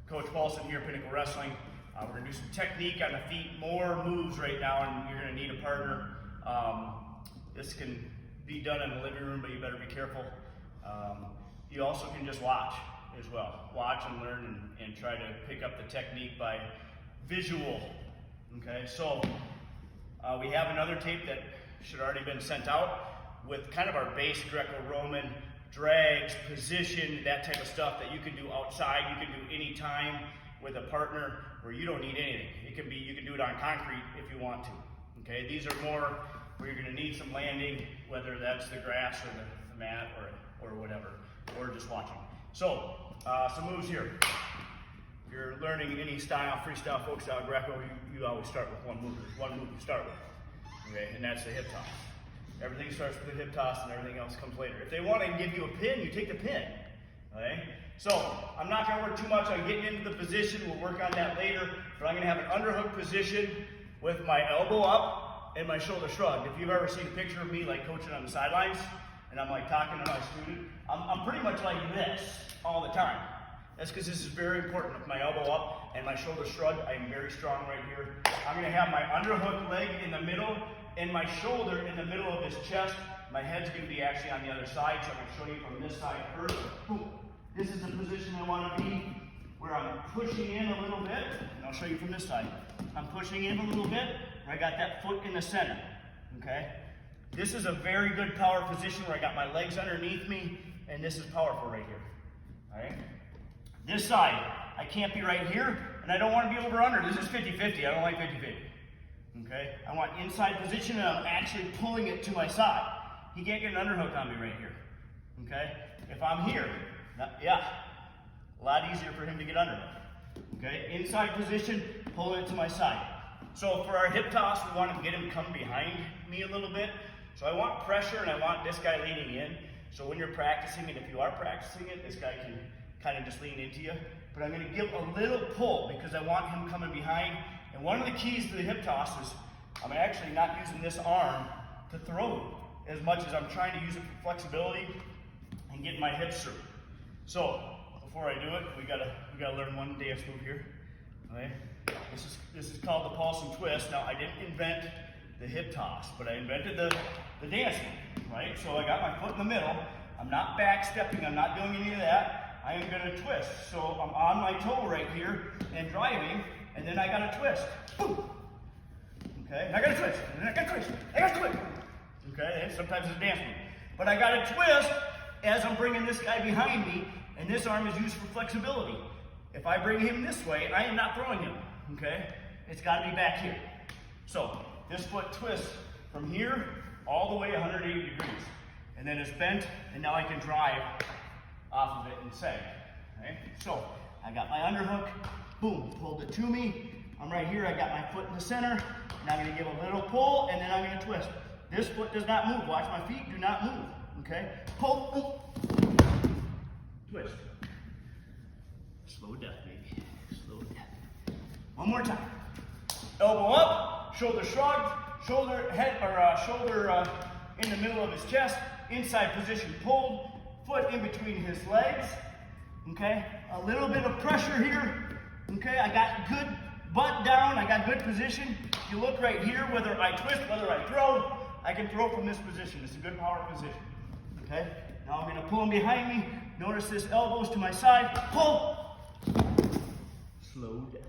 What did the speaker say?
Coach Paulson here, Pinnacle Wrestling. We're going to do some technique on the feet, more moves right now, and you're going to need a partner. This can be done in the living room, but you better be careful. You also can just watch as well. Watch and learn and try to pick up the technique by visual. Okay, so we have another tape that should already been sent out with kind of our base Greco-Roman drags, position, that type of stuff that you can do outside, you can do anytime with a partner where you don't need anything. It can be, you can do it on concrete if you want to. Okay, these are more where you're going to need some landing, whether that's the grass or the mat or whatever, or just watching. So, some moves here. If you're learning any style, freestyle, folk style, Greco, you always start with one move. There's one move you start with, okay, and that's the hip toss. Everything starts with the hip toss and everything else comes later. If they want to give you a pin, you take the pin, okay? So, I'm not going to work too much on getting into the position. We'll work on that later, but I'm going to have an underhook position with my elbow up and my shoulder shrugged. If you've ever seen a picture of me like coaching on the sidelines, and I'm like talking to my student, I'm pretty much like this all the time. That's because this is very important. With my elbow up and my shoulder shrugged, I am very strong right here. I'm going to have my underhook leg in the middle and my shoulder in the middle of his chest. My head's going to be actually on the other side, so I'm going to show you from this side first. Boom. This is the position I want to be, where I'm pushing in a little bit, and I'll show you from this side. I'm pushing in a little bit, where I got that foot in the center, okay? This is a very good power position where I got my legs underneath me, and this is powerful right here, all right? This side, I can't be right here, and I don't want to be over under. This is 50-50, I don't like 50-50. Okay, I want inside position and I'm actually pulling it to my side. He can't get an underhook on me right here. Okay, if I'm here, yeah, a lot easier for him to get under me. Okay, inside position, pulling it to my side. So for our hip toss, we want to get him to come behind me a little bit. So I want pressure and I want this guy leaning in. So when you're practicing, and if you are practicing it, this guy can kind of just lean into you. But I'm going to give a little pull because I want him coming behind. And one of the keys to the hip toss is I'm actually not using this arm to throw as much as I'm trying to use it for flexibility and get my hips through. So before I do it, we gotta learn one dance move here. Okay? This is called the Paulson twist. Now I didn't invent the hip toss, but I invented the dance move. Right? So I got my foot in the middle. I'm not back stepping. I'm not doing any of that. I am gonna twist. So I'm on my toe right here and driving. And then I got to twist. Boom. Okay, and I got to twist. And then I got to twist. I got to twist. Okay, and sometimes it's a dance move. But I got to twist as I'm bringing this guy behind me, and this arm is used for flexibility. If I bring him this way, I am not throwing him. Okay, it's got to be back here. So this foot twists from here all the way 180 degrees. And then it's bent, and now I can drive off of it and sag. Okay, so I got my underhook. Boom, pulled it to me. I'm right here, I got my foot in the center, and I'm gonna give a little pull, and then I'm gonna twist. This foot does not move. Watch my feet, do not move, okay? Pull, twist. Slow death, baby, slow death. One more time. Elbow up, shoulder shrugged, shoulder in the middle of his chest, inside position pulled, foot in between his legs, okay? A little bit of pressure here. Okay, I got good butt down, I got good position. If you look right here, whether I twist, whether I throw, I can throw from this position. It's a good power position. Okay, now I'm gonna pull him behind me. Notice this elbows to my side, pull. Slow down.